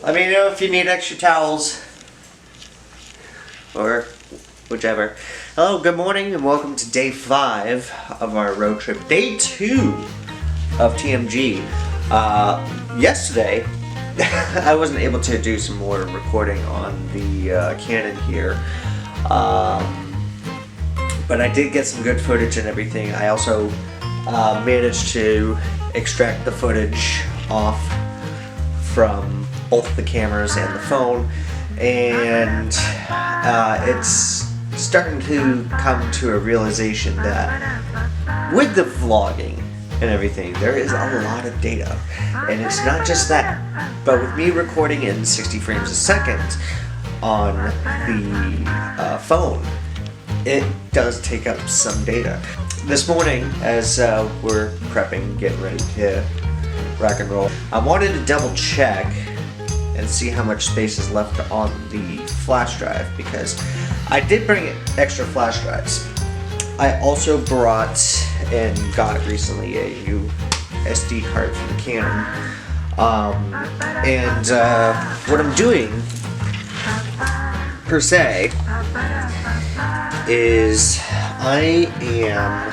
Let me know if you need extra towels. Or whichever. Hello, good morning, and welcome to day 5 of our road trip. Day 2 of TMG. Yesterday, I wasn't able to do some more recording on the Canon here. But I did get some good footage and everything. I also managed to extract the footage off from both the cameras and the phone, and it's starting to come to a realization that with the vlogging and everything, there is a lot of data, and it's not just that, but with me recording in 60 frames a second on the phone, it does take up some data. This morning, as we're prepping, getting ready to rock and roll, I wanted to double check and see how much space is left on the flash drive, because I did bring extra flash drives. I also brought and got recently a new SD card from the Canon. What I'm doing, per se, is I am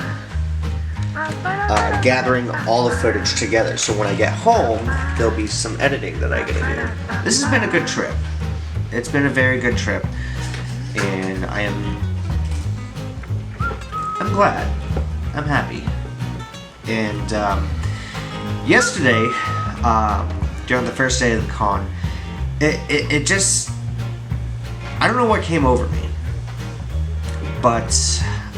gathering all the footage together, so when I get home there'll be some editing that I gotta do. This has been a good trip. It's been a very good trip, and I'm glad. I'm happy. And yesterday, during the first day of the con, it just, I don't know what came over me, but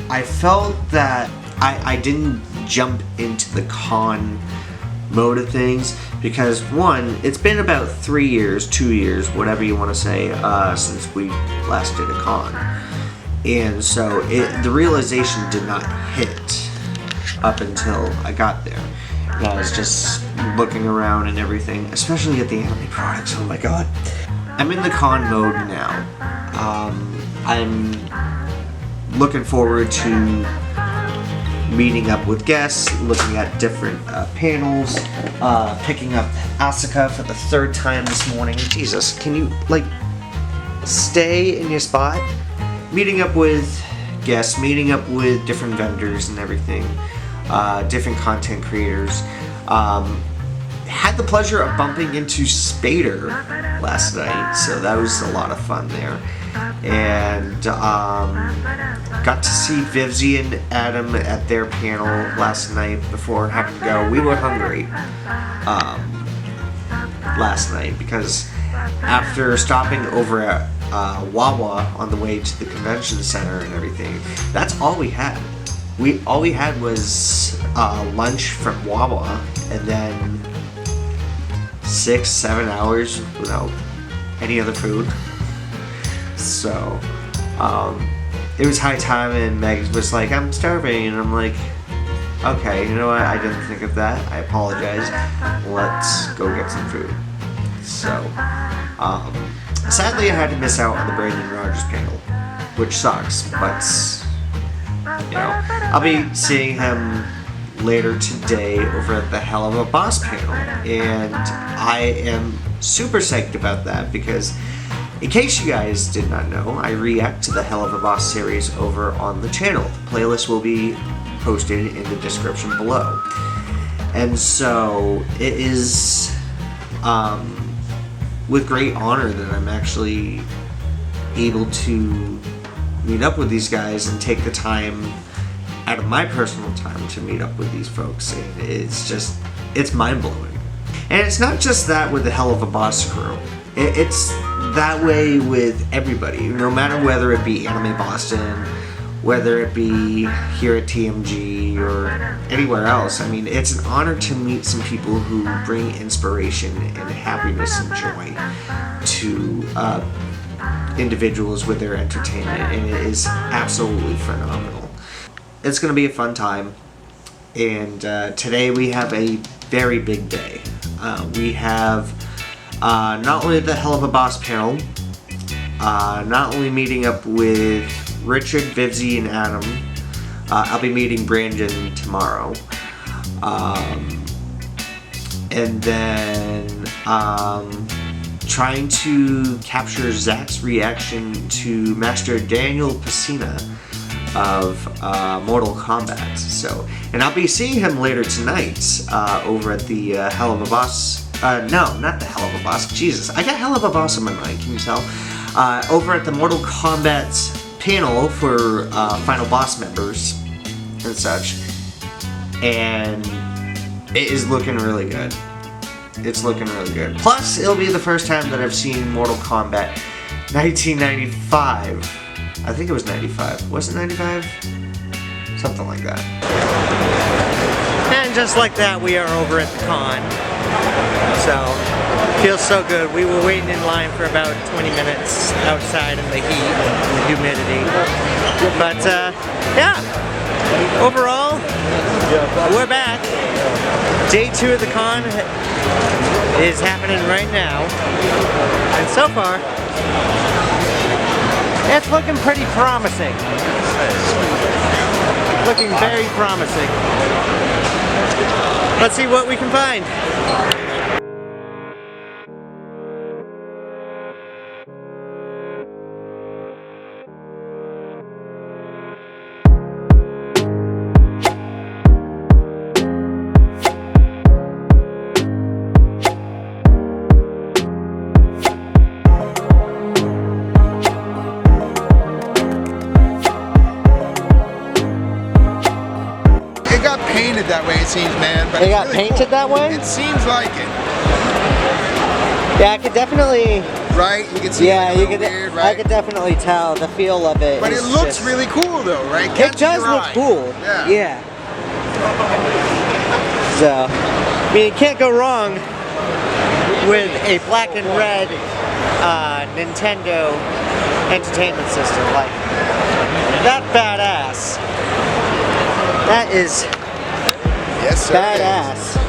I felt that I didn't jump into the con mode of things, because one, it's been about 3 years, 2 years, whatever you want to say, since we last did a con. And so the realization did not hit up until I got there. And I was just looking around and everything, especially at the anime products. Oh my god. I'm in the con mode now. I'm looking forward to meeting up with guests, looking at different panels, picking up Asuka for the 3rd time this morning. Jesus, can you, like, stay in your spot? Meeting up with guests, meeting up with different vendors and everything, different content creators. Had the pleasure of bumping into Spader last night, so that was a lot of fun there. And got to see Vivzy and Adam at their panel last night before having to go. We were hungry last night, because after stopping over at Wawa on the way to the convention center and everything, that's all we had. All we had was lunch from Wawa, and then 6-7 hours without any other food. So it was high time, and Meg was like, "I'm starving," and I'm like, "Okay, you know what? I didn't think of that. I apologize. Let's go get some food." So sadly, I had to miss out on the Brandon Rogers panel, which sucks, but you know, I'll be seeing him later today over at the Helluva Boss panel, and I am super psyched about that, because in case you guys did not know, I react to the Helluva Boss series over on the channel. The playlist will be posted in the description below. And so it is with great honor that I'm actually able to meet up with these guys and take the time out of my personal time to meet up with these folks. And it's mind-blowing. And it's not just that with the Helluva Boss crew. It's that way with everybody, no matter whether it be Anime Boston, whether it be here at TMG or anywhere else. I mean, it's an honor to meet some people who bring inspiration and happiness and joy to individuals with their entertainment, and it is absolutely phenomenal. It's going to be a fun time, and today we have a very big day. We have not only the Helluva Boss panel, not only meeting up with Richard, Vivzy, and Adam. I'll be meeting Brandon tomorrow. And then trying to capture Zach's reaction to Master Daniel Pesina of Mortal Kombat. So, and I'll be seeing him later tonight over at the Helluva Boss. No, not the Helluva Boss. Jesus, I got Helluva Boss in my mind. Can you tell? Over at the Mortal Kombat panel for final boss members and such, and it is looking really good. It's looking really good. Plus, it'll be the first time that I've seen Mortal Kombat 1995. I think it was 95. Was it 95? Something like that. And just like that, we are over at the con. So, feels so good. We were waiting in line for about 20 minutes outside in the heat and the humidity. But, yeah. Overall, we're back. Day 2 of the con is happening right now. And so far, it's looking pretty promising. Looking very promising. Let's see what we can find. Painted that way, it seems, man. But It got really painted that way? It seems like it. Yeah, I could definitely. Right? You can see it you could. weird, right? I could definitely tell the feel of it. But it looks just, really cool, though, right? It does look cool. Yeah. So, I mean, you can't go wrong with a black and red Nintendo entertainment system. Like, that badass. That is yes, sir, badass.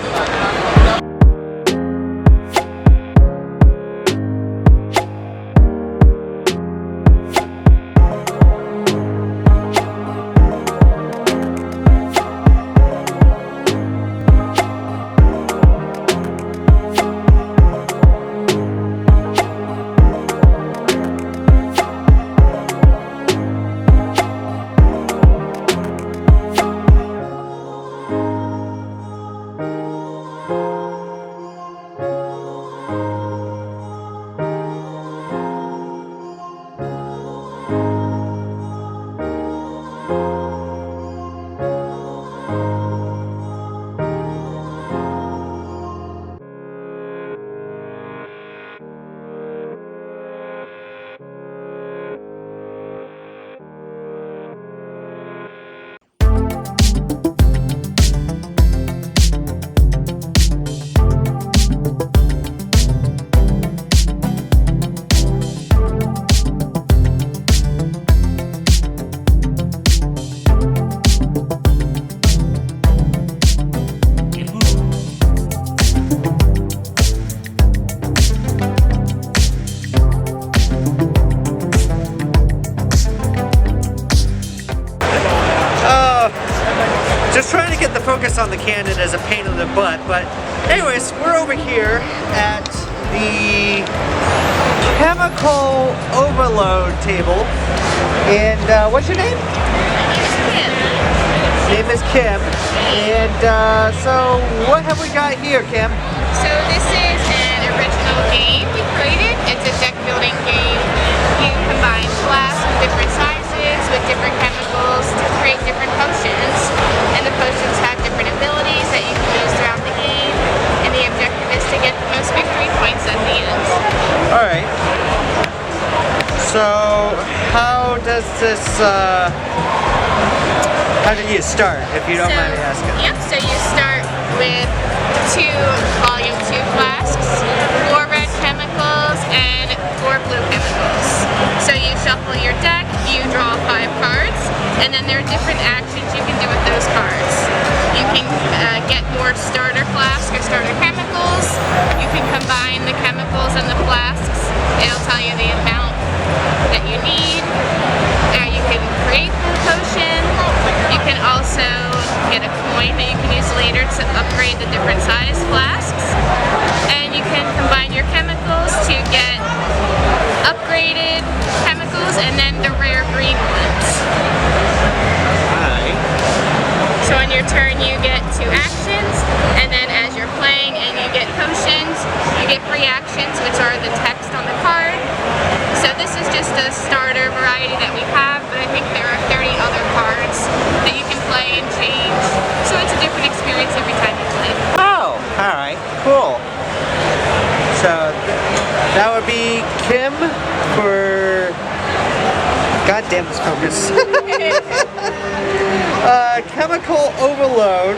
Just trying to get the focus on the cannon as a pain in the butt, but anyways, we're over here at the chemical overload table, and what's your name? Name is Kim, and so what have we got here, Kim? So this is an original game we created. It's a deck building game. You combine glass of different sizes with different chemicals to create different potions, and the potions have different abilities that you can use throughout the game, and the objective is to get the most victory points at the end. Alright. So, how does this, how do you start, if you don't mind me asking? Yep, so you start with 2 volume 2 flasks, 4 red chemicals, and 4 blue chemicals. So you shuffle your deck, you draw 5 cards, and then there are different actions you can do with those cards. You can get more starter flasks or starter chemicals. You can combine the chemicals and the flasks. It'll tell you the amount that you need. You can create the potion. You can also get a coin that you can use later to upgrade the different size flasks. And you can combine your chemicals to get chemicals, and then the rare green ones. Alright. So on your turn you get 2 actions, and then as you're playing and you get potions, you get free actions, which are the text on the card. So this is just a starter variety that we have, but I think there are 30 other cards that you can play and change. So it's a different experience every time you play. Oh, alright, cool. So that would be Kim for... God damn this focus. Chemical Overload.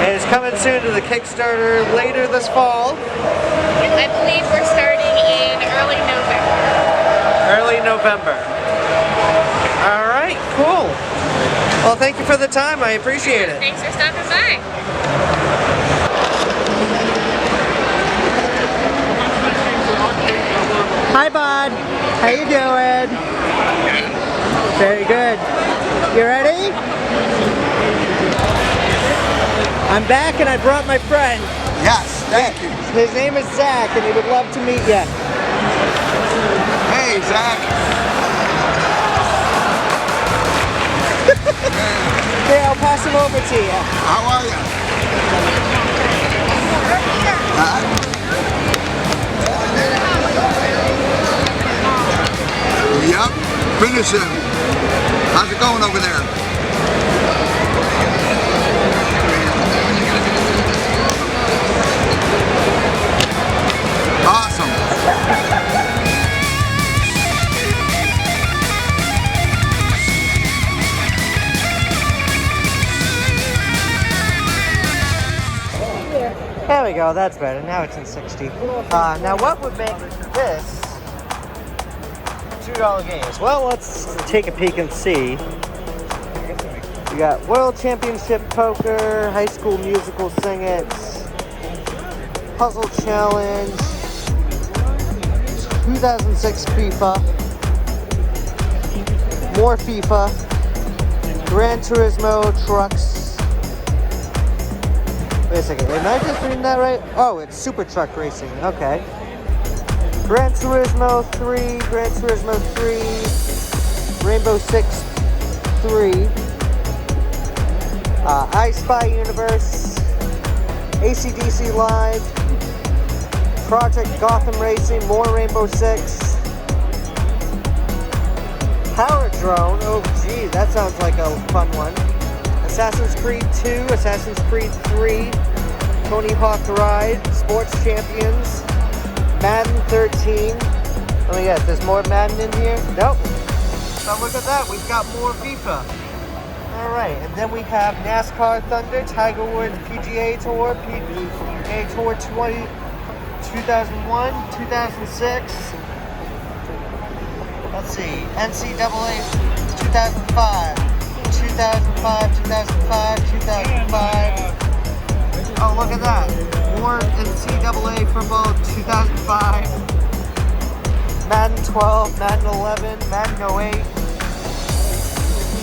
And it's coming soon to the Kickstarter later this fall. I believe we're starting in early November. Early November. Alright, cool. Well, thank you for the time. I appreciate it. Thanks for stopping by. Hi, bud. How you doing? Very good. You ready? I'm back and I brought my friend. Yes, thank you. His name is Zach and he would love to meet you. Hey, Zach. Here, I'll pass him over to you. How are you? Yep, finish him. How's it going over there? Awesome. There we go, that's better. Now it's in 60. Now what would make this $2 games? Well, let's take a peek and see. We got World Championship Poker, High School Musical Sing It, Puzzle Challenge, 2006 FIFA, more FIFA, Gran Turismo Trucks. Wait a second, am I just reading that right? Oh, it's Super Truck Racing, okay. Gran Turismo 3, Gran Turismo 3, Rainbow Six 3, I Spy Universe, AC/DC Live, Project Gotham Racing, more Rainbow Six, Power Drone, oh gee, that sounds like a fun one. Assassin's Creed 2, Assassin's Creed 3, Tony Hawk Ride, Sports Champions, Madden 13. Let me guess, there's more Madden in here? Nope. So look at that, we've got more FIFA. Alright, and then we have NASCAR Thunder, Tiger Woods PGA Tour, PGA Tour 2001, 2006. Let's see, NCAA 2005, 2005. Oh, look at that. More NCAA football 2005. Madden 12, Madden 11, Madden 08.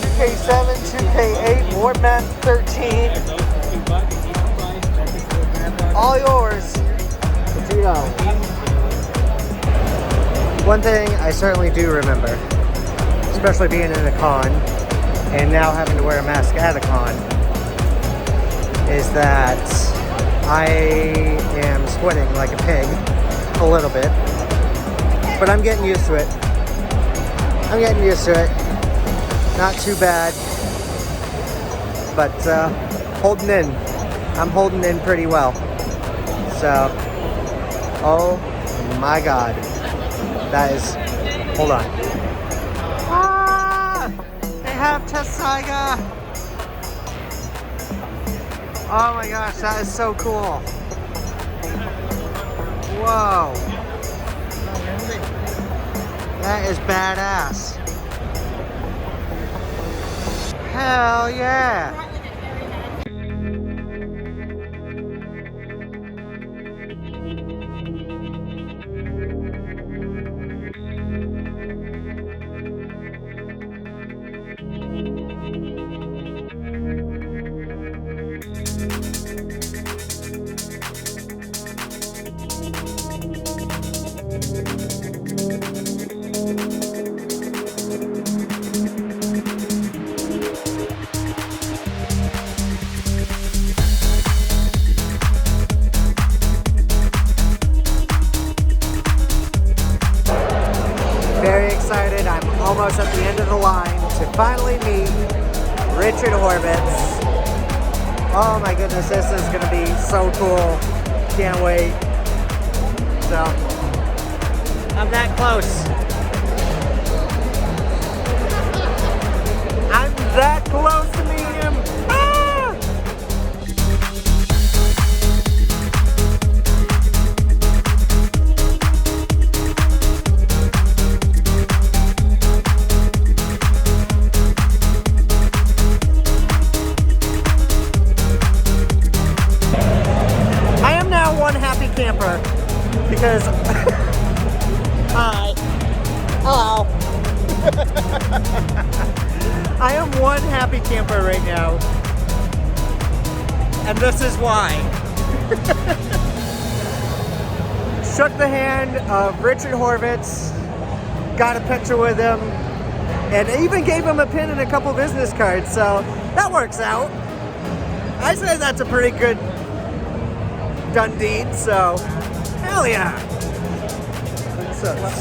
2K7, 2K8, more Madden 13. All yours for $2. One thing I certainly do remember, especially being in a con, and now having to wear a mask at a con, is that I am sweating like a pig a little bit, but I'm getting used to it. Not too bad, but holding in. I'm holding in pretty well. So, oh my God, that is, hold on. They have Tessaiga. Oh my gosh, that is so cool. Whoa. That is badass. Hell yeah. finally meet Richard Horvitz. Oh my goodness, this is gonna be so cool. Can't wait. So, I'm that close. I'm that close to meeting him. Ah! I am now one happy camper because hi. Hello. I am one happy camper right now, and this is why. Shook the hand of Richard Horvitz, got a picture with him, and even gave him a pin and a couple business cards, so that works out. I say that's a pretty good done deed, so hell yeah.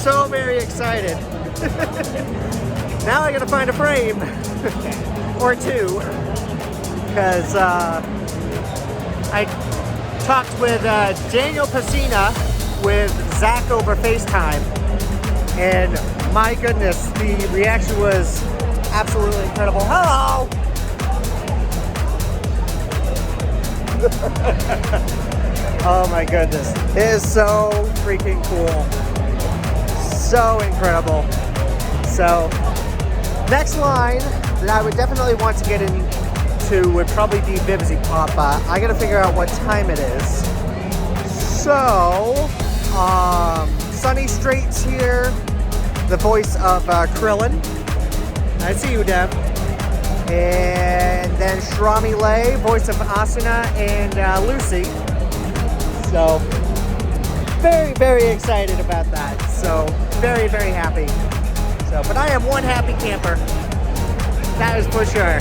So very excited. Now I gotta find a frame or two, because I talked with Daniel Pesina with Zach over FaceTime, and my goodness, the reaction was absolutely incredible. Hello! Oh my goodness, it is so freaking cool. So incredible. So, next line that I would definitely want to get into would probably be Beavers Pop. I gotta figure out what time it is. So, Sunny Straight's here, the voice of Krillin. I see you, Deb. And then Shrami Lay, voice of Asuna and Lucy. So, very, very excited about that. So, very, very happy. So, but I am one happy camper. That is for sure.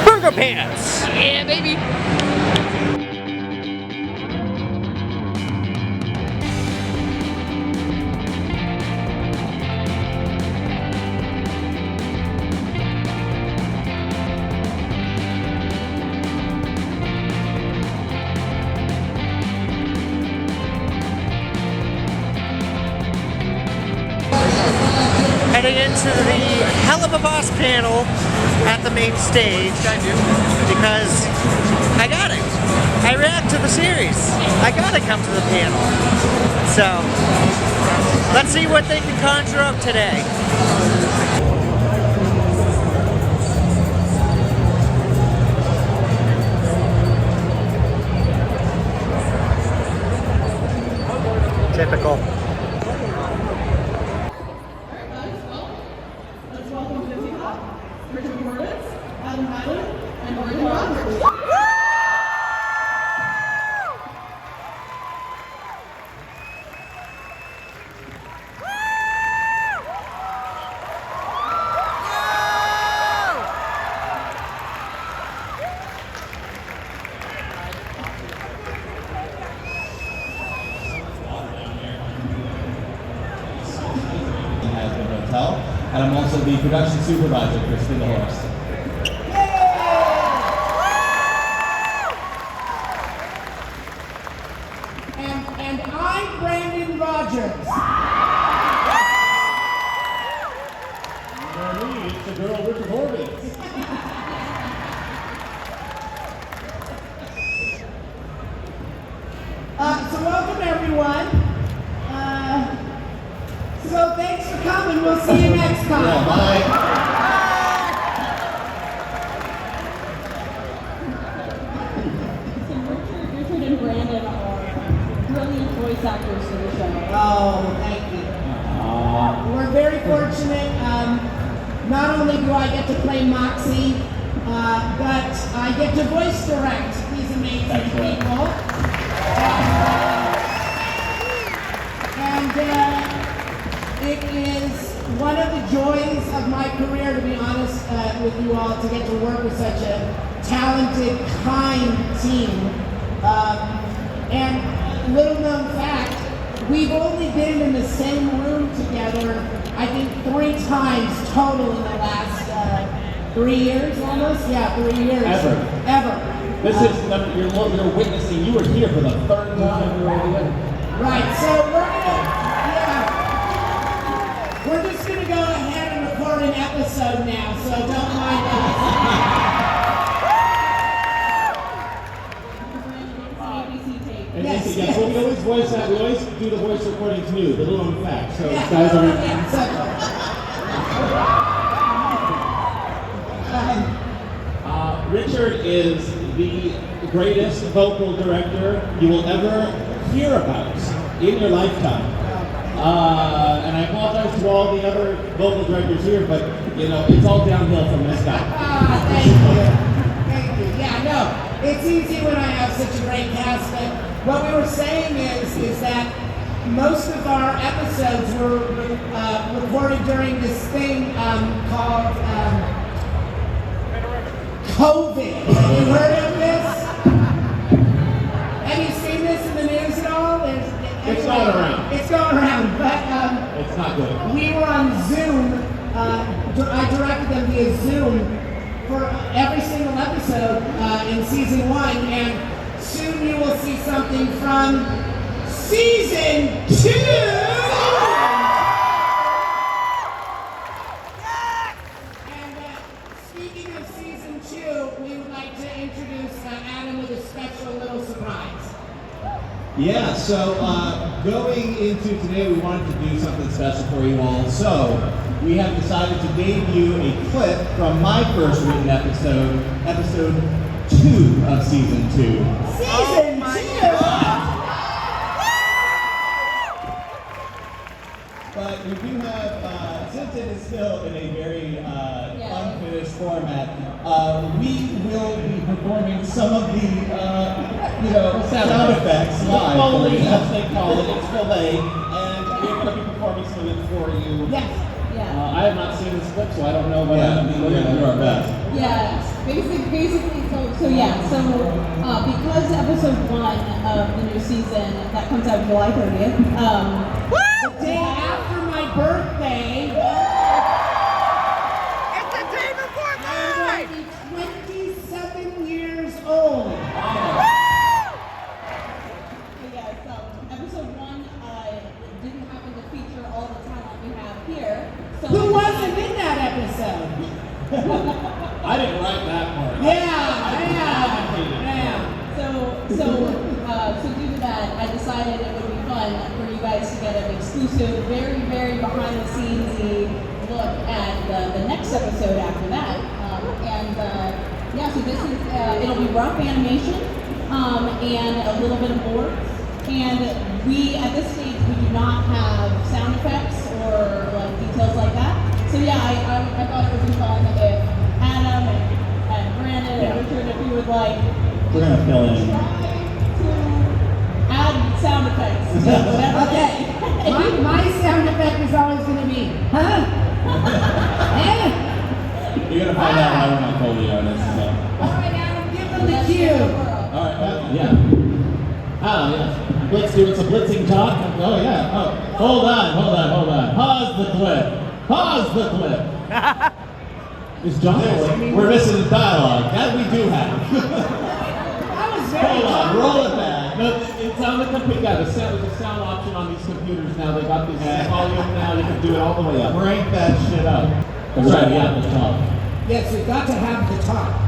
Burger pants! Yeah, baby. Heading into the Helluva Boss panel at the main stage because I got it. I react to the series. I gotta come to the panel. So, let's see what they can conjure up today. Typical. Richard Horvitz, Adam Hyland, and Morgan Rogers. And I'm also the production supervisor for Spin the Horse. And I'm Brandon Rogers. It's the girl Richard Horvitz. So welcome everyone. So thanks for coming. We'll see you next time. Yeah, bye. Richard and Brandon are brilliant voice actors for the show. Oh, thank you. We're very fortunate. Not only do I get to play Moxie, but I get to voice direct these amazing people. It is one of the joys of my career, to be honest with you all, to get to work with such a talented, kind team. And little known fact, we've only been in the same room together, I think 3 times total in the last 3 years almost? Yeah, 3 years. Ever. This is, you're witnessing, you were here for the 3rd time we were here. Right, so we're just gonna go ahead and record an episode now, so don't mind us. And Yes, yes, yes. well, we always voice that. We always do the voice recordings new, the little known fact. So Yeah, guys are. yeah, so, Richard is the greatest vocal director you will ever hear about in your lifetime. And I apologize to all the other vocal directors here, but you know it's all downhill from this guy. thank you. Thank you. Yeah, no, it's easy when I have such a great cast, but what we were saying is that most of our episodes were recorded during this thing called COVID. Have you heard of this? Have you seen this in the news at all? It's going around. It's going around, but It's not good. we were on Zoom. I directed them via Zoom for every single episode in season 1, and soon you will see something from season 2. And speaking of season 2, we would like to introduce Adam with a special little surprise. Yeah, so going into today, we wanted to do something special for you all. So we have decided to debut a clip from my first written episode, episode 2 of season 2. Season 2! But we do have, since it is still in a very unfinished format, we will be performing some of the, sound effects live. Foley, as they call it, it's filet, and we're going to be performing some of it for you. Yes. I have not seen this clip, so I don't know what we're going to do our best. Yeah, basically, so because episode 1 of the new season, that comes out July 30th, The day after my birthday. It's the day before I will be 27 years old. episode 1 didn't happen to feature all the talent we have here. So Who wasn't in that episode? I didn't write that part. Yeah. So due to that, I decided it would be fun for you guys to get an exclusive, very, very behind-the-scenes look at the next episode after that. So this is, it'll be rough animation and a little bit of board. And we, at this stage, we do not have sound effects or like details like that. So yeah, I thought it would be fun if Adam and Brandon and Richard, if you would like, We're going to fill in. try to add sound effects. to whatever Okay. My sound effect is always going to be, huh? You're going to find out why we're not Foley artists. So. All right, Adam, give them the cue. All right, yeah. Yes. Blitz doing some blitzing talk. Oh, yeah. Oh, hold on. Pause the clip. Is John We're missing the dialogue. That we do have. That was very Hold on, fun. roll it back. No, it's on the computer. Yeah, there's a sound option on these computers now. They got this volume now. You can do it all the way up. Crank that shit up. That's right, yeah, the top. Yes, we've got to have the talk.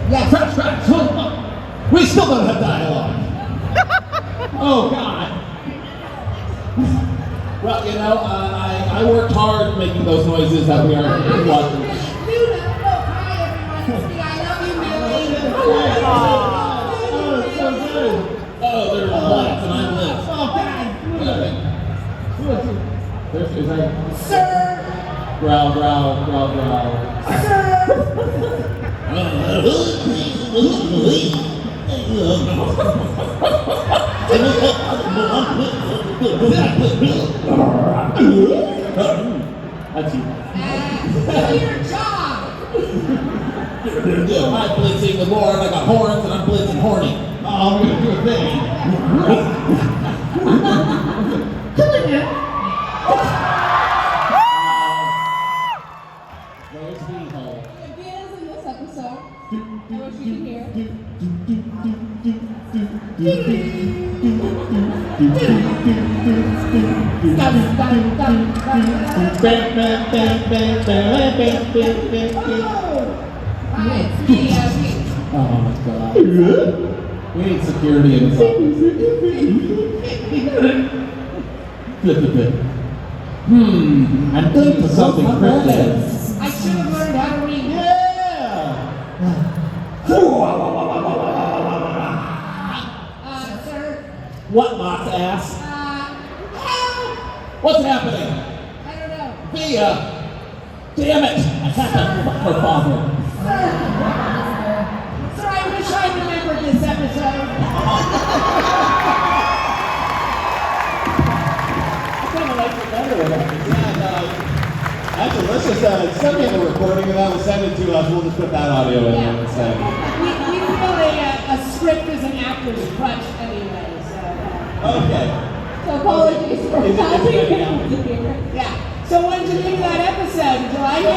Yes. Crash, hold on. We still don't have dialogue. Oh, God. Well, I worked hard making those noises that we are watching. Hi, everyone. I love you, Millie. Oh, it's so good. Oh, there's lights and I'm lit. Oh, God. Is that Sir. growl? Sir. That's you. Do your job. I'm blitzing the Lord, I got horns, and I'm blitzing horny. Oh, I'm gonna do a thing. Where's V-Hole? Via's in this episode. I wish you could hear. Hi, it's me, Oh my god. We need security in this office. I'm into something cryptic. I should have learned how to read. Sir, What, Mott's ass? help! What's happening? I don't know. Via! Damn it! I have to fuck her father. Sir, I wish I remembered this episode. I kind of like it better when that's delicious. Some people recording and that will send it to us. We'll just put that audio in there instead. We feel a script is an actor's crutch anyway, so. Okay. So apologies for Is it having ready you now? here. Yeah. So what did you think of that episode? Did you like it?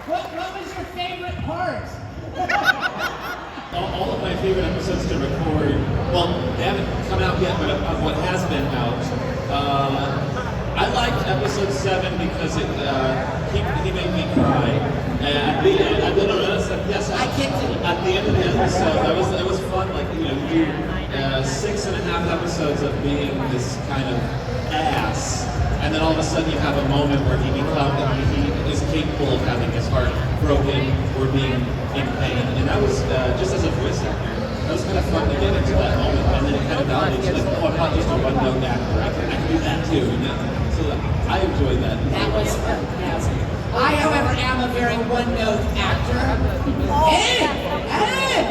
What was your favorite part? All of my favorite episodes to record, well, they haven't come out yet, but of what has been out. I liked episode 7 because he made me cry. And at the end, at the end of the episode, that was fun. Like, you know, you do 6.5 episodes of being this kind of ass, and then all of a sudden you have a moment where he is capable of having his heart broken or being in pain. And that was just as a voice actor. That was kind of fun to get into that moment, and then it kind of validates you, like, oh, I'm not just a one-note actor. I can do that too. So I enjoyed that. That was yes. I, however, am a very one-note actor. Hey!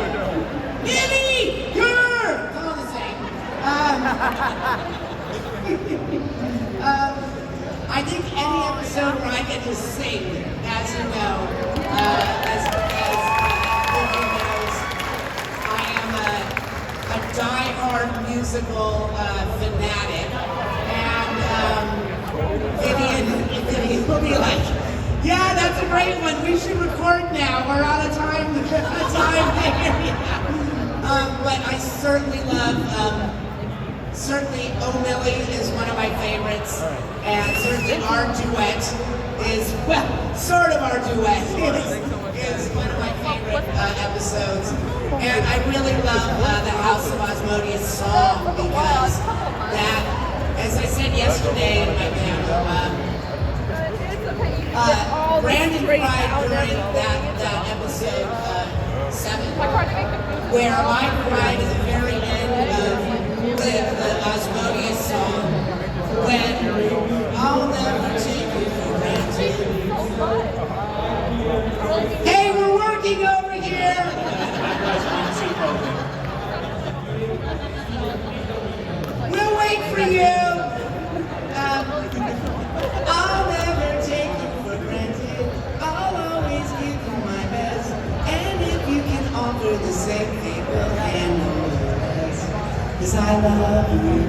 Minnie! Girl! Come on, sing. I think any episode where I get to sing, as you know, as everyone knows, I am a die-hard musical fanatic, and Vivian will be like, yeah, that's a great one. We should record now. We're out of time. But I certainly love. Certainly, Oh Millie is one of my favorites, and certainly our duet is, well, sort of our duet is one of my favorite episodes. And I really love the House of Asmodeus song because that, as I said yesterday in my panel, Brandon cried during that episode 7, where I cried at the very end of the Asmodeus song, when I'll never take you for granted. Hey, we're working over here! We'll wait for you! I'll never take you for granted. I'll always give you my best. And if you can offer the same thing, well, then cause I love you.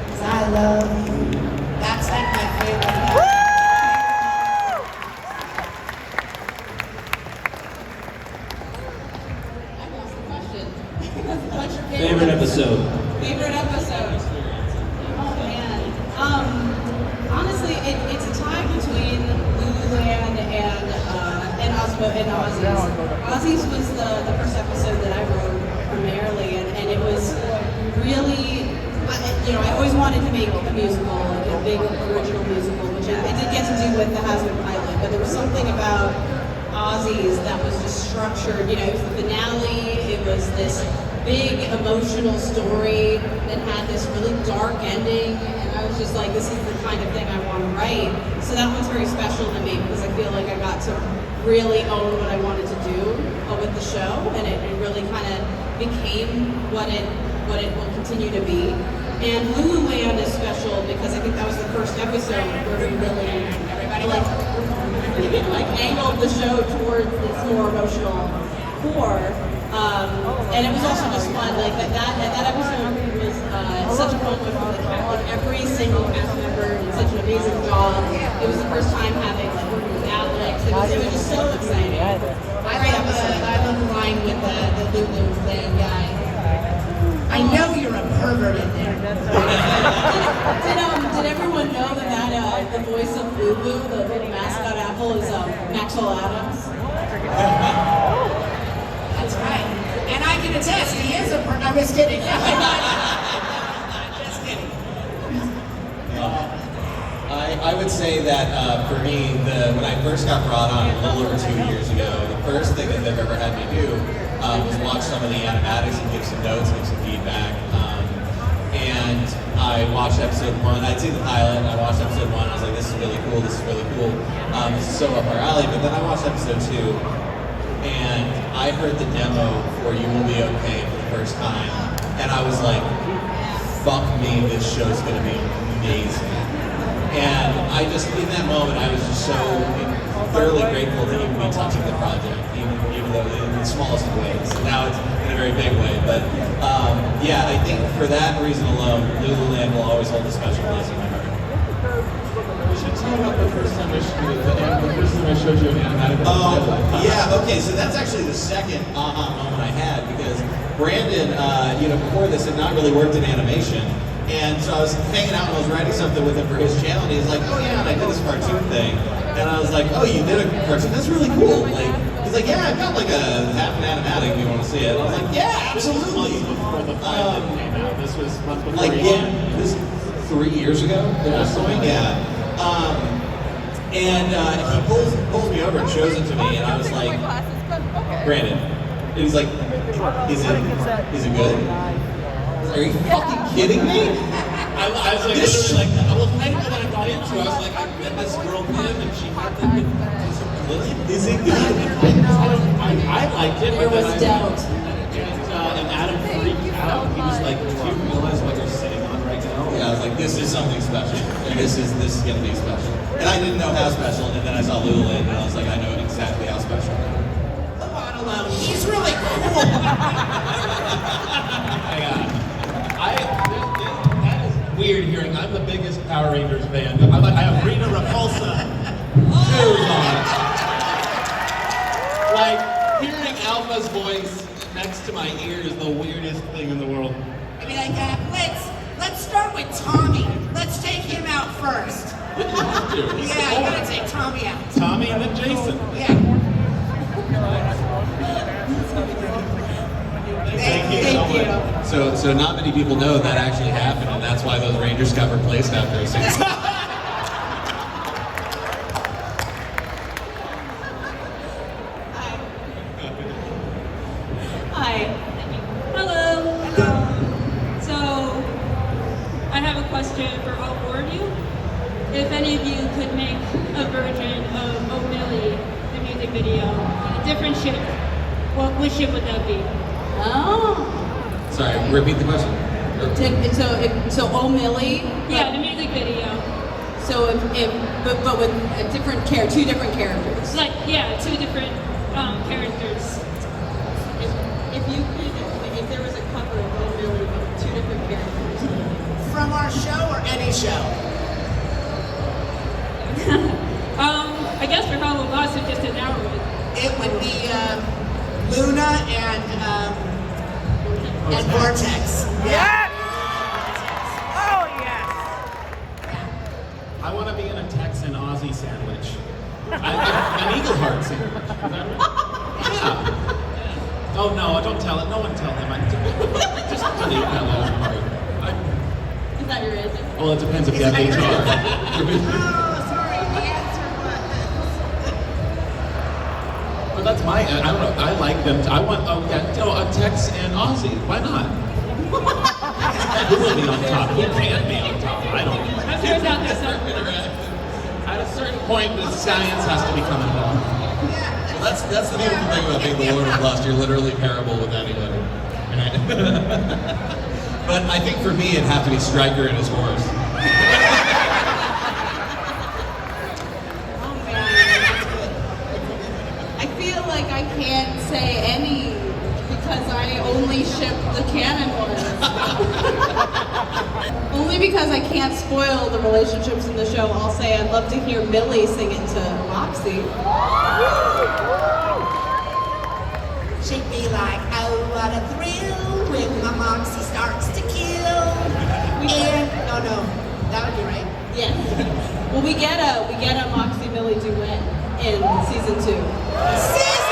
Cause I love you. That's like my favorite. I lost the question. What's your Favorite episode? Favorite episode? Oh man. Honestly, it's a tie between Lululand and Ozzy's. Ozzy's was the first episode that I wrote primarily, and it was really, I always wanted to make a musical, like a big original musical, which I did get to do with the Hasbro pilot, but there was something about Ozzy's that was just structured, it was the finale, it was this big emotional story that had this really dark ending, and I was just like, this is the kind of thing I want to write. So that one's very special to me because I feel like I got to really own what I wanted to do with the show, and it really kind of became what it will continue to be. And Lululand is special because I think that was the first episode where we really, everybody like like angled the show towards this more emotional core. And it was also just fun. Like that episode was such a fun one for the cast. Like every single cast member did such an amazing job. It was the first time having like working with Alex. It was just so exciting. I love the line with the Lulu thing. I know you're a pervert in there. Did everyone know that the voice of Lulu, the mascot apple, is Maxwell Adams? That's right. And I can attest, he is a pervert. I'm just kidding. Just kidding. I would say that for me, when I first got brought on a little over 2 years ago, the first thing that they've ever had me do was watch some of the animatics and give some notes, give some feedback. And I watched episode 1. I'd seen the pilot, and I watched episode 1. I was like, this is really cool, this is really cool. This is so up our alley. But then I watched episode 2, and I heard the demo for You Will Be Okay for the first time. And I was like, fuck me, this show's gonna be amazing. And I just, in that moment, I was just so thoroughly grateful to even be touching the project, even though in the smallest of ways. Now it's in a very big way. But yeah, I think for that reason alone, Lululand will always hold a special place in my heart. We should talk about the first time I showed you an animatic. Yeah, okay, so that's actually the second moment I had, because Brandon, before this had not really worked in animation. And so I was hanging out and I was writing something with him for his channel, and he was like, oh yeah, and I did this cartoon thing. And I was like, oh, you did a cartoon? That's really cool. Like, he's like, yeah, I've got like a half an animatic if you want to see it. And I was like, yeah, absolutely. This was before the pilot came out. This was months before. Like, yeah, this 3 years ago? Yeah. And he pulls me over and shows it to me, and I was like, Brandon. And he's like, is it good? Are you fucking kidding me? I was like, literally, like, I was right when I got into it. I was like, I met this girl Pim, and she had the. Is it good? I liked it. It was dope. And Adam freaked out. He was like, do you realize what you're sitting on right now? Yeah, I was like, this is something special. This is gonna be special. And I didn't know how special, and then I saw Lululand, and I was like, I know exactly how special. He's really cool. That is weird hearing. I'm the biggest Power Rangers fan. I have Rita Repulsa shoes on. Like, hearing Alpha's voice next to my ear is the weirdest thing in the world. I mean, let's start with Tommy. Let's take him out first. Yeah, you gotta take Tommy out. Tommy and then Jason. Yeah. Thank you so much. So not many people know that actually happened, and that's why those Rangers got replaced after a season. Hi. Hello. So, I have a question for all four of you. If any of you could make a version of Oh Millie, the music video, on a different ship, which ship would that be? Oh. Sorry, repeat the question. So Oh Millie. Yeah, the music video. So but with two different characters. Like, yeah, two different characters. If there was a cover of Oh Millie with two different characters. From our show or any show? I guess for Helluva Boss, it's just an hour. It would be Luna and Vortex. Yes! Oh, yes! I want to be in a Texan Aussie sandwich. An Eagle Heart sandwich. Is that right? Yeah. Oh no, don't tell it. No one tell him. Just delete that last part. Is that your answer? Well, it depends if you have HR. Oh, sorry, the answer was. But that's my. I don't know. I like them. I want. A Tex and Aussie. Why not? Who will be on top? Who can be on top? I don't know. At a certain point, the science has to become involved. That's the beautiful thing about being the Lord of Lust. You're literally pairable with anybody. Right? But I think for me, it'd have to be Stryker and his horse. Oh man, only ship the canon ones. Only because I can't spoil the relationships in the show, I'll say I'd love to hear Millie sing it to Moxie. She'd be like, oh, what a thrill when my Moxie starts to kill. No, that would be right. Yes. Well, we get a Moxie Millie duet in season 2. Season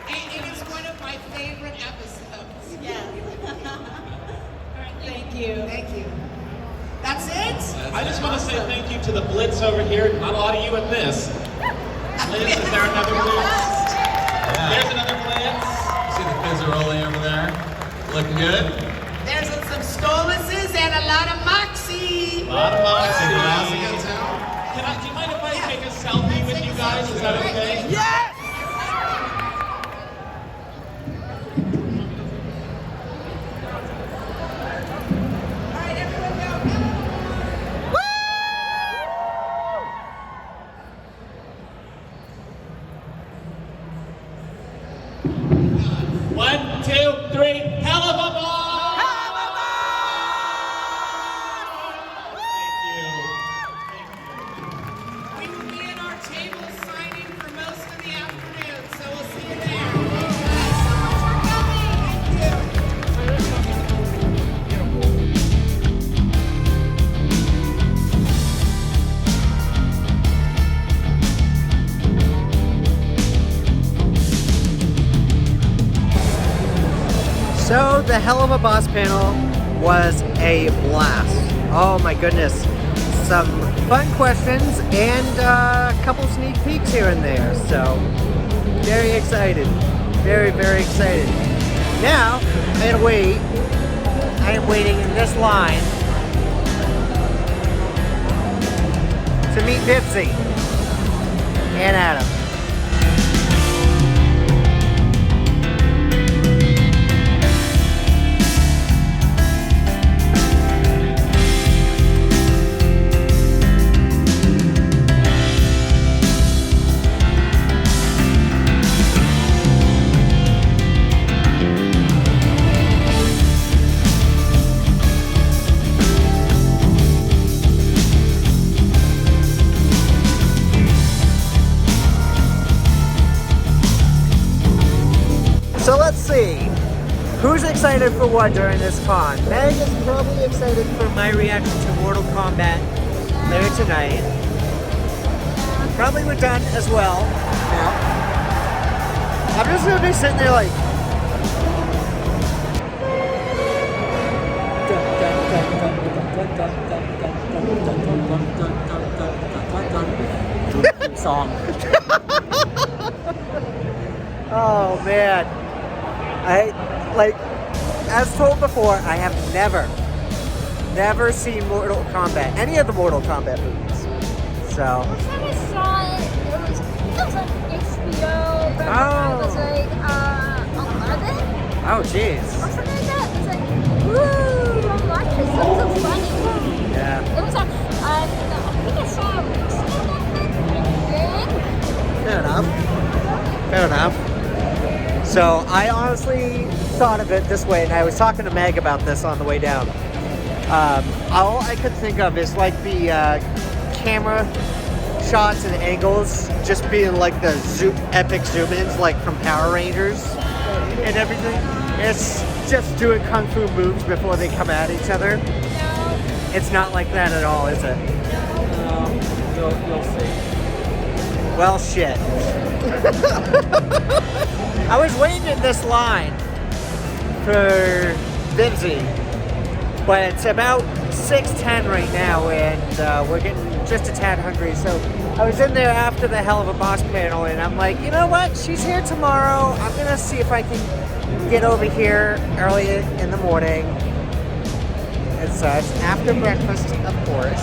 2! It is one of my favorite episodes. Yes. Thank you. Thank you. That's it? I just want to say thank you to the Blitz over here. Not a lot of you at this. Liz, is there another Blitz? There's another Blitz. See the Fizzaroli over there? Looking good? There's some Stoluses and a lot of Moxie. A lot of Moxie. Do you mind if I take a selfie with you guys? Is that okay? Yes! One, two, three, Helluva Boss! We will be at our table signing for most of the afternoon, so we'll see you there. Thank you so much for coming. Thank you. So the Helluva Boss panel was a blast. Oh my goodness. Some fun questions and a couple sneak peeks here and there. So very excited. Very, very excited. Now, I am waiting in this line to meet Dipsy and Adam. So let's see, who's excited for what during this con? Meg is probably excited for my reaction to Mortal Kombat later tonight. Probably we're done as well. Yeah. I'm just gonna be sitting there like... song. Oh man. As told before, I have never seen Mortal Kombat, any of the Mortal Kombat movies. So. Last time I saw it, it was on HBO, but I was like 11. Oh jeez. Or something like that. It's like, woo, I'm watching this, so funny. Yeah. It was on, I think I saw it recently. Fair enough. Fair enough. So I honestly thought of it this way, and I was talking to Meg about this on the way down. All I could think of is like the camera shots and angles just being like the epic zoom-ins like from Power Rangers and everything. It's just doing kung fu moves before they come at each other. No. It's not like that at all, is it? No. You'll see. Well, shit. I was waiting in this line for Vivzy, but it's about 6:10 right now, and we're getting just a tad hungry. So I was in there after the Helluva Boss panel, and I'm like, you know what? She's here tomorrow. I'm gonna see if I can get over here early in the morning and such. After breakfast, of course.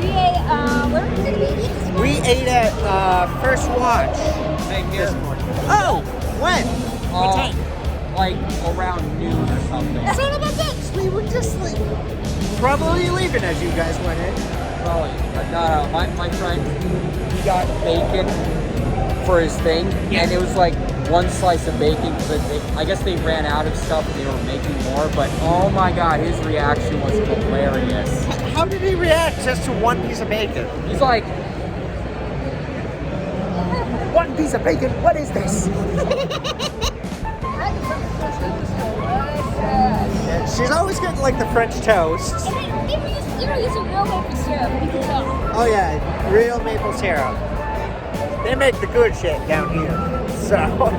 We ate, where did we eat this morning? We ate at First Watch this morning. Oh, when? What time? Like around noon or something. Son of a bitch! We were just like probably leaving as you guys went in. Probably, but no, my friend, he got bacon for his thing, and it was like one slice of bacon, but I guess they ran out of stuff and they were making more, but oh my god, his reaction was hilarious. How did he react just to one piece of bacon? He's like, one piece of bacon, what is this? Yeah, she's always getting like the French toast. They're using real maple syrup. Oh yeah, real maple syrup. They make the good shit down here. So, but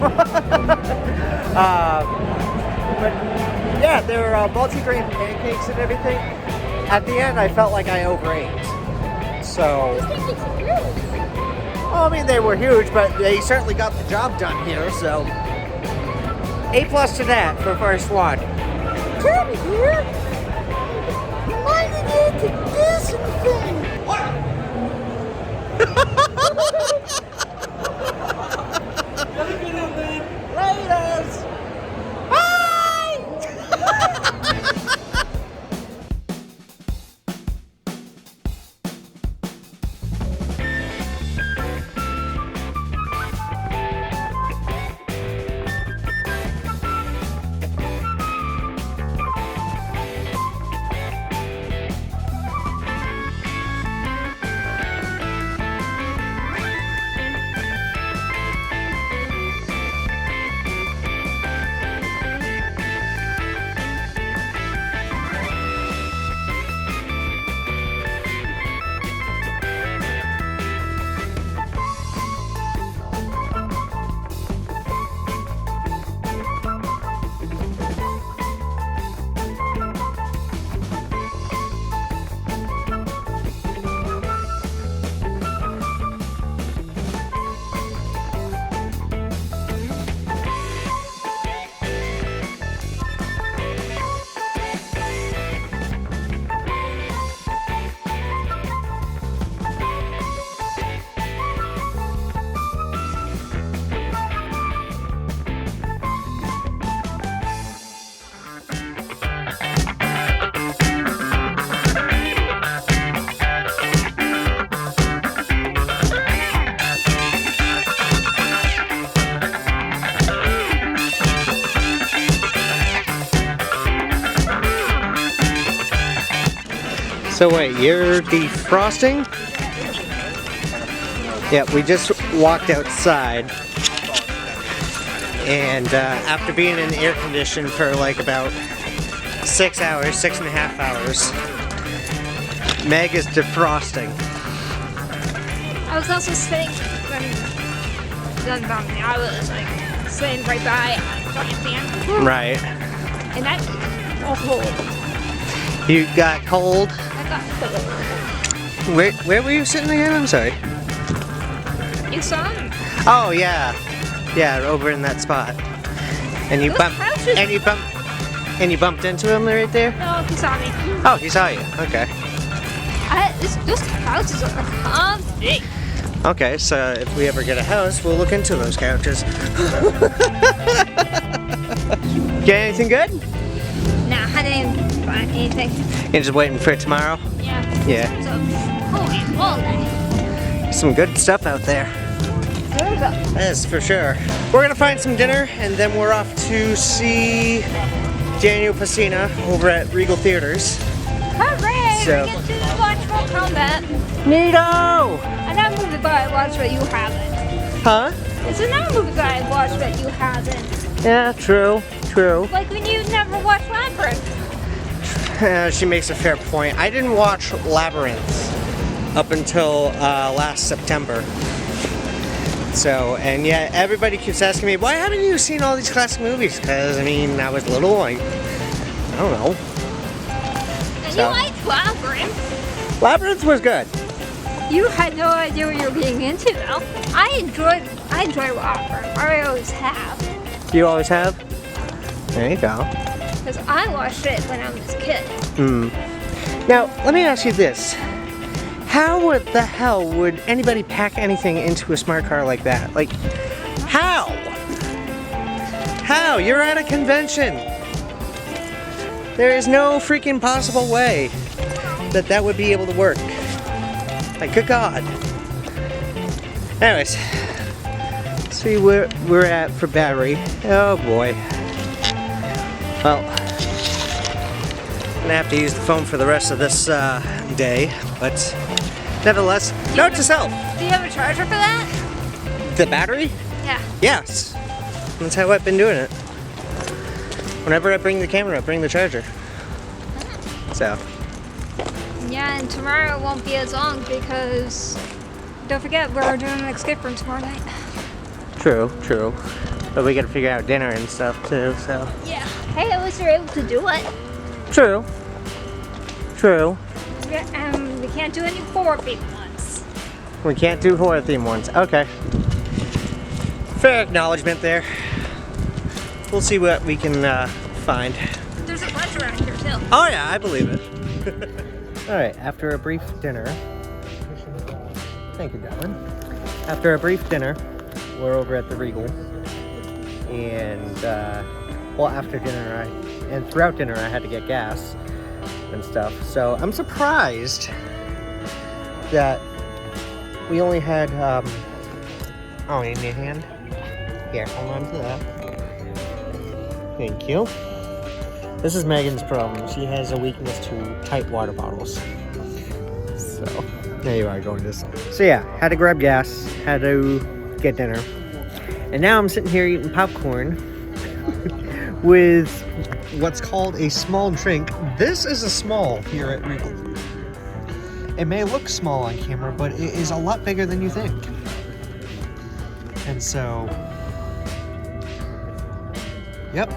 yeah, they're multi-grain pancakes and everything. At the end, I felt like I overate. So, well, I mean, they were huge, but they certainly got the job done here. So, A+ to that for first one. Come here. Why did you do this thing? What? Laters! Bye! So wait, you're defrosting? Yeah, we just walked outside, and after being in the air condition for like about 6 hours, 6.5 hours, Meg is defrosting. I was also sitting when done about me. I was like sitting right by a giant fan. Right. And that was cold. You got cold? I got cold. Where were you sitting again? I'm sorry. You saw him? Oh yeah, yeah, over in that spot. And you bumped into him right there. No, he saw me. Oh, he saw you. Okay. Those couches are comfy. Okay, so if we ever get a house, we'll look into those couches. Get anything good? Nah, I didn't find anything. You're just waiting for tomorrow? Yeah. Yeah. So, holy moly. Some good stuff out there. That's for sure. We're gonna find some dinner, and then we're off to see Daniel Pesina over at Regal Theaters. Hooray! So- We get to watch Mortal Kombat. Neato! Another movie that I watched that you haven't. Huh? It's another movie that I watched that you haven't. Yeah, true. Like when you never watched Labyrinth. She makes a fair point. I didn't watch Labyrinth up until last September. So, and yeah, everybody keeps asking me, why haven't you seen all these classic movies? Because, I mean, I was little, I don't know. And you liked Labyrinth. Labyrinth was good. You had no idea what you were getting into though. I enjoy Labyrinth. I always have. You always have? There you go. Because I watched it when I was a kid. Now, let me ask you this. How the hell would anybody pack anything into a smart car like that? Like, how? How? You're at a convention. There is no freaking possible way that would be able to work. Like, good God. Anyways, see where we're at for battery. Oh boy. Well, I'm gonna have to use the phone for the rest of this day, but nevertheless, note to self. Do you have a charger for that? The battery? Yeah. Yes. That's how I've been doing it. Whenever I bring the camera, I bring the charger. So. Yeah, and tomorrow won't be as long because don't forget we're doing an escape room tomorrow night. True, true. But we gotta figure out dinner and stuff too, so. Yeah. Hey, at least you're able to do it. True. True. We can't do any horror themed ones. We can't do horror themed ones. Okay. Fair acknowledgement there. We'll see what we can find. There's a bunch around here too. Oh yeah, I believe it. Alright, after a brief dinner. Thank you, darling. After a brief dinner, we're over at the Regal. And, well, after dinner, and throughout dinner, I had to get gas and stuff. So I'm surprised that we only had, oh, you need a hand? Here, hold on to that. Thank you. This is Megan's problem. She has a weakness to tight water bottles. So, there you are going this way. So yeah, had to grab gas, had to get dinner. And now I'm sitting here eating popcorn with what's called a small drink. This is a small here at Regal. It may look small on camera, but it is a lot bigger than you think. And so, yep.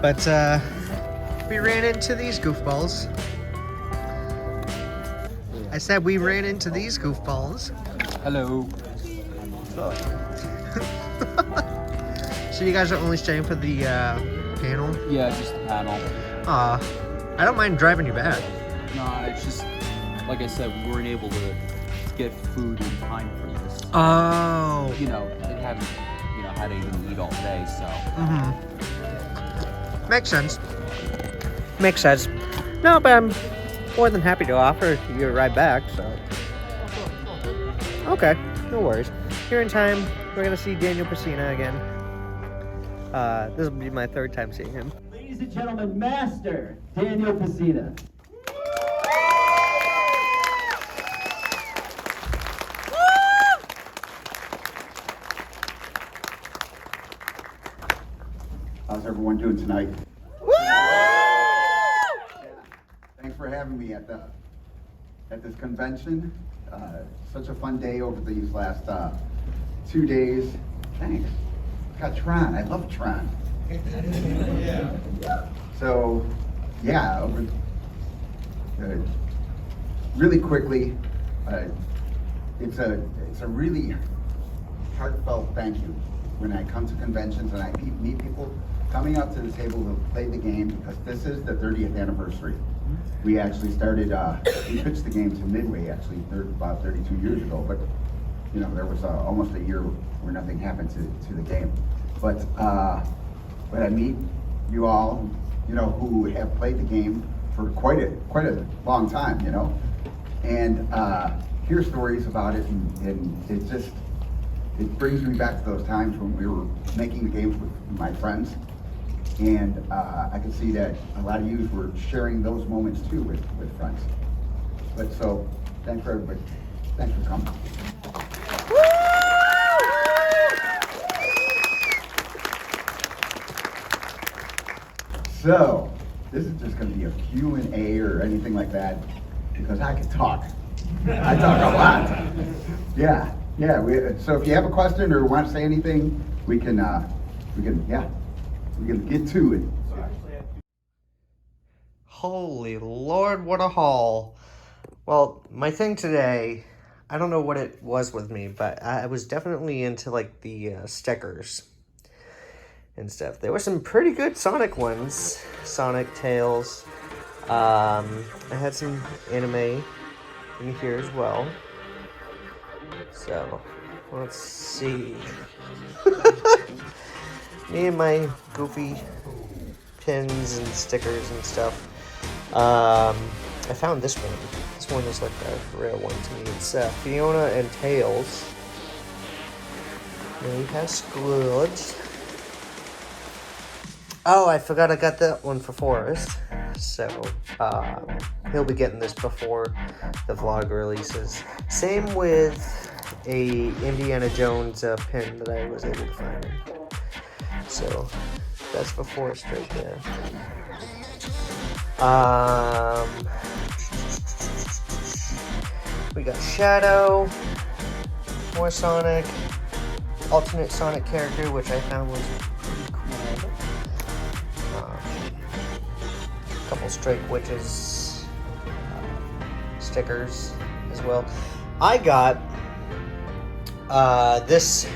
But we ran into these goofballs. I said we ran into these goofballs. Hello. So you guys are only staying for the panel? Yeah, just the panel. I don't mind driving you back. No, it's just, like I said, we weren't able to get food in time for this. Oh. You know, I haven't, had anything to eat all day, so. Mm-hmm. Makes sense. Makes sense. No, but I'm more than happy to offer you a ride back, so. Okay, no worries. Here in time, we're gonna see Daniel Pesina again. This will be my third time seeing him. Ladies and gentlemen, Master Daniel Pesina. How's everyone doing tonight? Woo! Thanks for having me at this convention. Such a fun day over these last 2 days. Thanks. Got Tron. I love Tron. Yeah. So, yeah. Really quickly, it's a really heartfelt thank you when I come to conventions and I meet people coming up to the table to play the game, because this is the 30th anniversary. We actually started, we pitched the game to Midway actually about 32 years ago, but there was almost a year where nothing happened to the game. But I meet you all, who have played the game for quite a long time, and hear stories about it, and it brings me back to those times when we were making the games with my friends. And I can see that a lot of you were sharing those moments too with friends. But so, thanks for everybody. Thanks for coming. So, this is just going to be a Q&A or anything like that, because I can talk. I talk a lot. Yeah. So if you have a question or want to say anything, we can get to it. Holy Lord, what a haul. Well, my thing today, I don't know what it was with me, but I was definitely into like the stickers and stuff. There were some pretty good Sonic ones. Sonic, Tails. I had some anime in here as well. So, let's see. Me and my goofy pins and stickers and stuff. I found this one. This one is like a rare one to me. It's Fiona and Tails. Then we have Scourge. Oh, I forgot I got that one for Forrest. So, he'll be getting this before the vlog releases. Same with a Indiana Jones pin that I was able to find. So, that's for Forrest right there. We got Shadow, more Sonic, alternate Sonic character, which I found was pretty cool. A couple Strike Witches stickers as well. I got this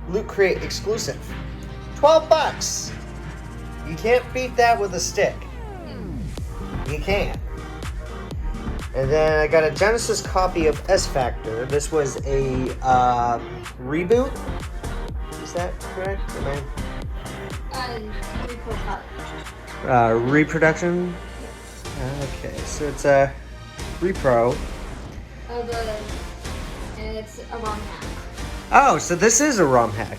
Loot Crate exclusive, $12. You can't beat that with a stick. You can't. And then I got a Genesis copy of S Factor. This was a reboot. Is that correct? Reproduction. Okay, so it's a repro. And it's a ROM hack. Oh, so this is a ROM hack.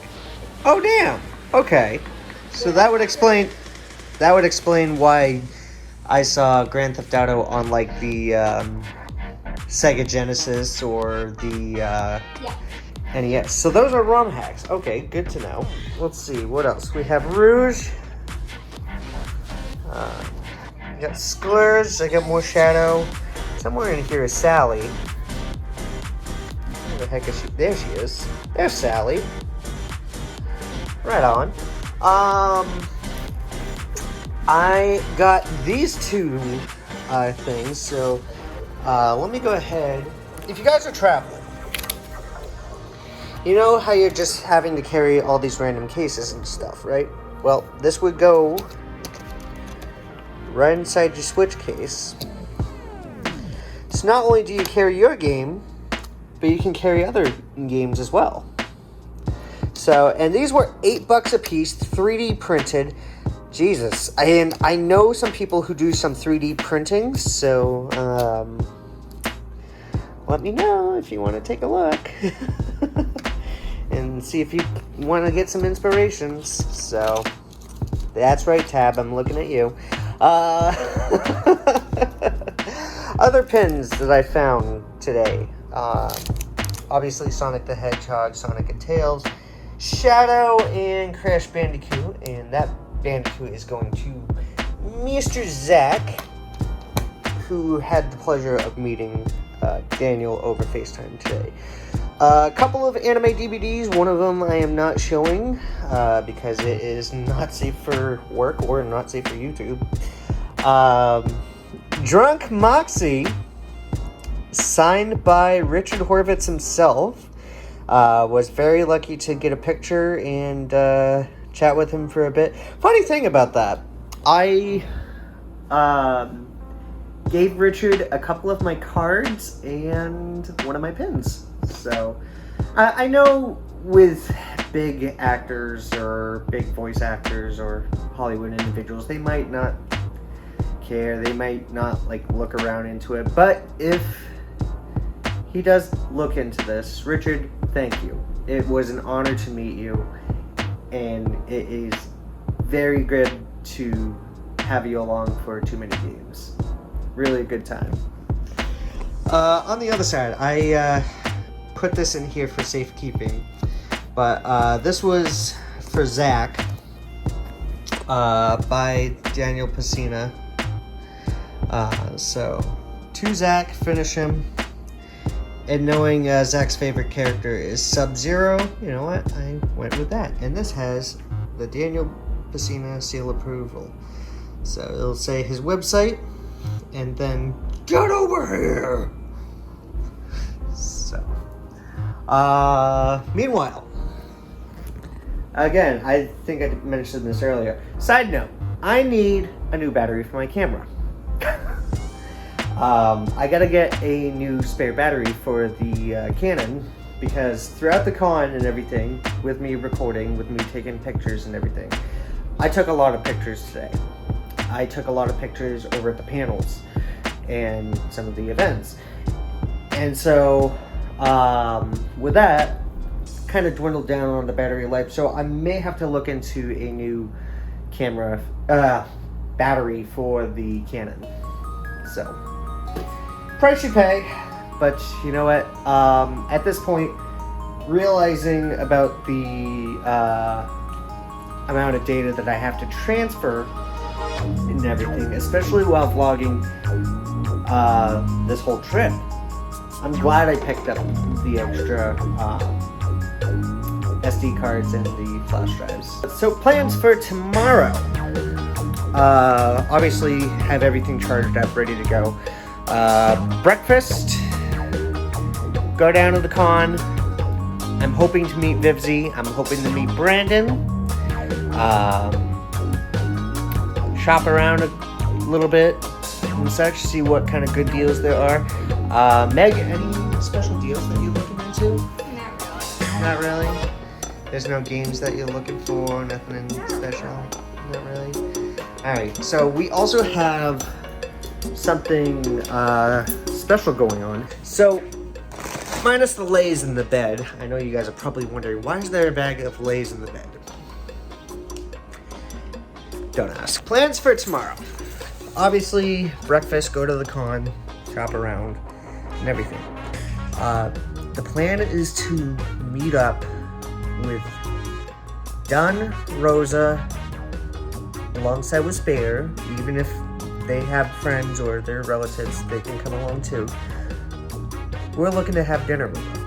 Oh, damn. Okay, so that would explain why I saw Grand Theft Auto on like the Sega Genesis or the NES. So those are ROM hacks. Okay, good to know. Let's see, what else? We have Rouge. We got Scourge. I got more Shadow. Somewhere in here is Sally. Where the heck is she? There she is. There's Sally. Right on. I got these two things, so let me go ahead. If you guys are traveling, you know how you're just having to carry all these random cases and stuff, right? Well, this would go right inside your Switch case. So not only do you carry your game, but you can carry other games as well. So, and these were $8 a piece, 3D printed. Jesus, and I know some people who do some 3D printing, so let me know if you want to take a look and see if you want to get some inspirations. So that's right, Tab, I'm looking at you. Other pins that I found today, obviously Sonic the Hedgehog, Sonic and Tails, Shadow, and Crash Bandicoot, and that Bandicoot is going to Mr. Zach, who had the pleasure of meeting Daniel over FaceTime today. A couple of anime DVDs, one of them I am not showing because it is not safe for work or not safe for YouTube. Drunk Moxie, signed by Richard Horvitz himself. Was very lucky to get a picture and chat with him for a bit. Funny thing about that, I gave Richard a couple of my cards and one of my pins. So I know with big actors or big voice actors or Hollywood individuals, they might not care, they might not like look around into it, but if he does look into this, Richard, thank you. It was an honor to meet you, and it is very good to have you along for too many games. Really a good time. On the other side, I put this in here for safekeeping, but this was for Zach by Daniel Pesina. So, to Zach, finish him. And knowing Zach's favorite character is Sub-Zero, you know what? I went with that. And this has the Daniel Pesina seal approval. So it'll say his website, and then get over here. So, meanwhile, again, I think I mentioned this earlier. Side note: I need a new battery for my camera. I gotta get a new spare battery for the Canon, because throughout the con and everything, with me recording, with me taking pictures and everything, I took a lot of pictures today. I took a lot of pictures over at the panels and some of the events. And so, with that kind of dwindled down on the battery life, so I may have to look into a new camera battery for the Canon. So, price you pay, but you know what? At this point, realizing about the amount of data that I have to transfer and everything, especially while vlogging this whole trip, I'm glad I picked up the extra SD cards and the flash drives. So plans for tomorrow. Obviously have everything charged up, ready to go. Breakfast, go down to the con. I'm hoping to meet Vivzy. I'm hoping to meet Brandon. Shop around a little bit and such, see what kind of good deals there are. Meg, any special deals that you're looking into? Not really. There's no games that you're looking for, nothing special? Not really? Alright, so we also have something special going on. So, minus the Lays in the bed, I know you guys are probably wondering, why is there a bag of Lays in the bed? Don't ask. Plans for tomorrow. Obviously, breakfast, go to the con, shop around, and everything. The plan is to meet up with Dunn, Rosa, alongside with Spare. Even if they have friends or their relatives, they can come along too. We're looking to have dinner with them.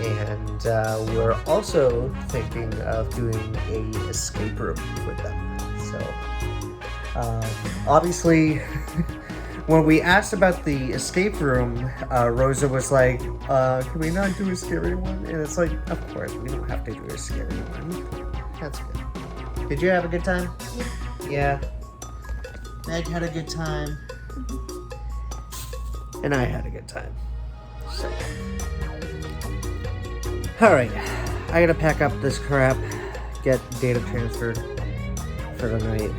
And we're also thinking of doing a escape room with them. So, obviously, when we asked about the escape room, Rosa was like, can we not do a scary one? And it's like, of course, we don't have to do a scary one. That's good. Did you have a good time? Yeah. Meg had a good time. And I had a good time. So. Alright, I gotta pack up this crap, get data transferred for the night.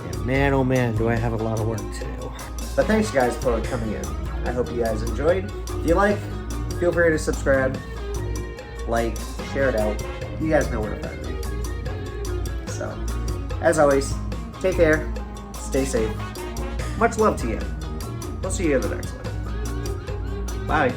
And man, oh man, do I have a lot of work to do. But thanks guys for coming in. I hope you guys enjoyed. If you like, feel free to subscribe, like, share it out. You guys know where to find me. So, as always, take care, stay safe. Much love to you. We'll see you in the next one. Bye.